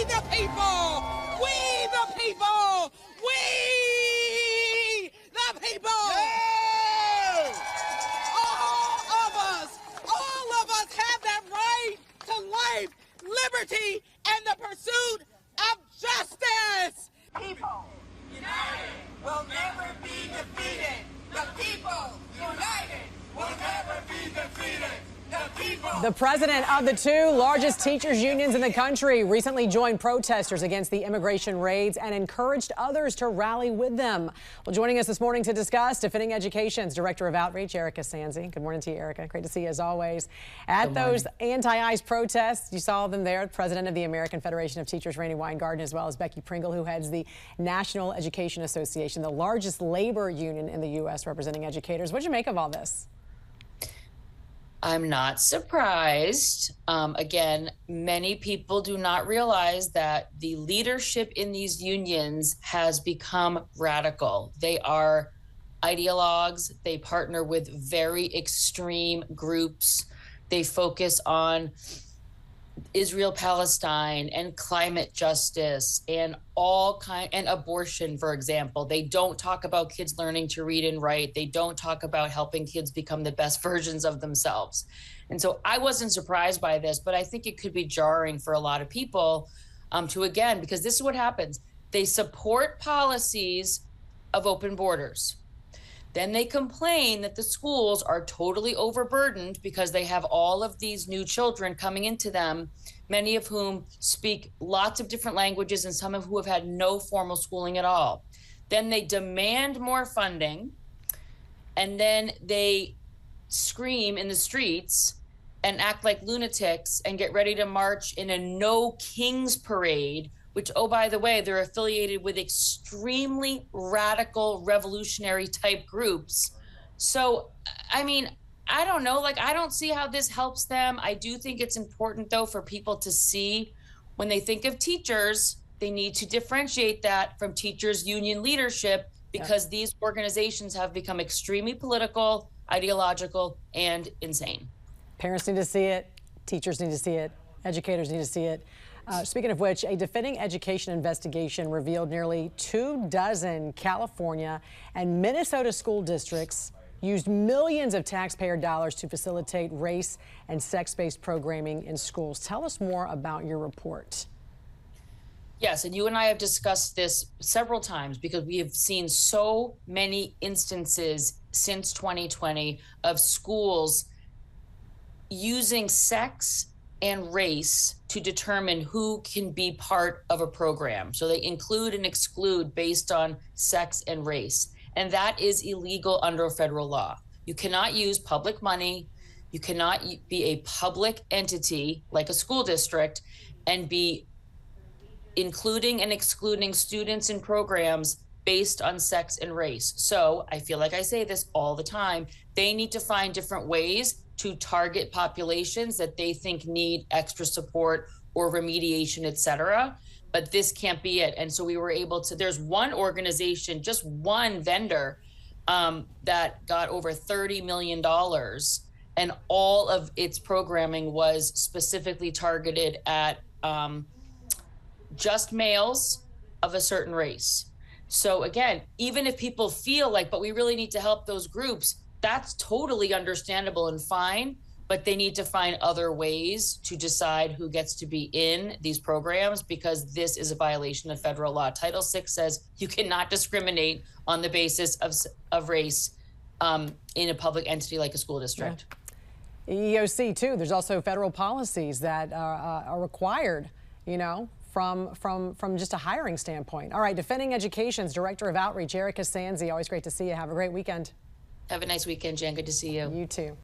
the people! We the people! We the people! Yeah! All of us have that right to life, liberty, and the pursuit of justice! People united will never be defeated. The people united will never be defeated. The president of the two largest teachers unions in the country recently joined protesters against the immigration raids and encouraged others to rally with them. Well, joining us this morning to discuss, Defending Education's Director of Outreach, Erika Sanzi. Good morning to you, Erika. Great to see you as always. At those anti-ICE protests, you saw them there, President of the American Federation of Teachers, Randy Weingarten, as well as Becky Pringle, who heads the National Education Association, the largest labor union in the U.S. representing educators. What did you make of all this? I'm not surprised. Again, many people do not realize that the leadership in these unions has become radical. They are ideologues. They partner with very extreme groups. They focus on Israel-Palestine and climate justice and and abortion, for example. They don't talk about kids learning to read and write. They don't talk about helping kids become the best versions of themselves. And so I wasn't surprised by this, but I think it could be jarring for a lot of people again, because this is what happens. They support policies of open borders. Then they complain that the schools are totally overburdened because they have all of these new children coming into them, many of whom speak lots of different languages and some of who have had no formal schooling at all. Then they demand more funding, and then they scream in the streets and act like lunatics and get ready to march in a No Kings parade, which, oh, by the way, they're affiliated with extremely radical revolutionary type groups. So, I mean, I don't know, I don't see how this helps them. I do think it's important, though, for people to see when they think of teachers, they need to differentiate that from teachers' union leadership, because these organizations have become extremely political, ideological, and insane. Parents need to see it. Teachers need to see it. Educators need to see it. Speaking of which, a Defending Education investigation revealed nearly 24 California and Minnesota school districts used millions of taxpayer dollars to facilitate race and sex-based programming in schools. Tell us more about your report. Yes, and you and I have discussed this several times because we have seen so many instances since 2020 of schools using sex and race to determine who can be part of a program. So they include and exclude based on sex and race. And that is illegal under federal law. You cannot use public money. You cannot be a public entity like a school district and be including and excluding students in programs based on sex and race. So I feel like I say this all the time. They need to find different ways to target populations that they think need extra support or remediation, et cetera. But this can't be it. And so we were able to, there's one organization, just one vendor that got over $30 million, and all of its programming was specifically targeted at just males of a certain race. So again, even if people feel like, but we really need to help those groups, that's totally understandable and fine, but they need to find other ways to decide who gets to be in these programs, because this is a violation of federal law. Title VI says you cannot discriminate on the basis of race in a public entity like a school district. Yeah. EEOC too, there's also federal policies that are required, you know, from just a hiring standpoint. All right, Defending Education's Director of Outreach, Erika Sanzi, always great to see you. Have a great weekend. Have a nice weekend, Jen. Good to see you. You too.